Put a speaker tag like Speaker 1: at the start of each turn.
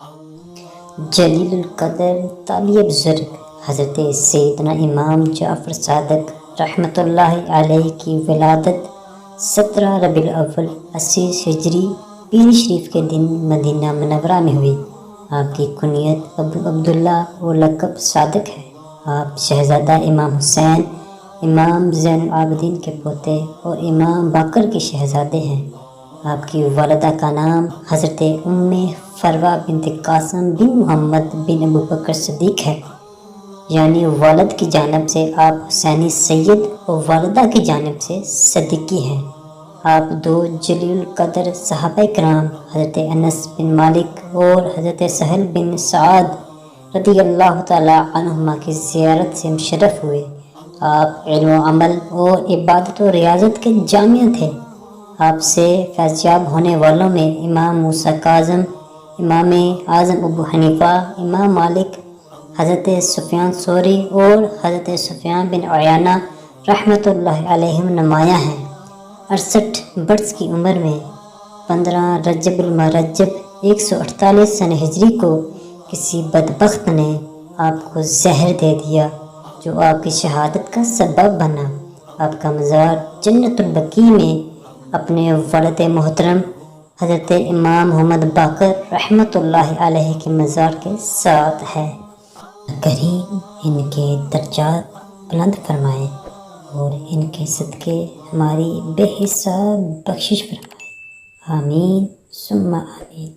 Speaker 1: جلیل القدر تابعی بزرگ حضرت سیدنا امام جعفر صادق رحمۃ اللہ علیہ کی ولادت 17 ربیع الاول 80 ہجری پیری شریف کے دن مدینہ منورہ میں ہوئی۔ آپ کی کنیت ابو عبداللہ و لقب صادق ہے۔ آپ شہزادہ امام حسین، امام زین العابدین کے پوتے اور امام باقر کے شہزادے ہیں۔ آپ کی والدہ کا نام حضرت ام فروہ بنت قاسم بن محمد بن ابو بکر صدیق ہے، یعنی والد کی جانب سے آپ حسینی سید اور والدہ کی جانب سے صدیقی ہیں۔ آپ دو جلیل القدر صحابہ کرام حضرت انس بن مالک اور حضرت سہل بن سعد رضی اللہ تعالی عنہما کی زیارت سے مشرف ہوئے۔ آپ علم و عمل اور عبادت و ریاضت کے جامع تھے۔ آپ سے فیضیاب ہونے والوں میں امام موسیٰ کاظم، امام اعظم ابو حنیفہ، امام مالک، حضرت سفیان ثوری اور حضرت سفیان بن عیینہ رحمۃ اللہ علیہم نمایاں ہیں۔ 68 برس کی عمر میں 15 رجب المرجب 148 سن ہجری کو کسی بدبخت نے آپ کو زہر دے دیا جو آپ کی شہادت کا سبب بنا۔ آپ کا مزار جنت البقیع میں اپنے والد محترم حضرت امام محمد باقر رحمۃ اللہ علیہ کے مزار کے ساتھ ہے۔ کریم ان کے درجات بلند فرمائے اور ان کے صدقے ہماری بے حساب بخشش فرمائے، آمین ثم آمین۔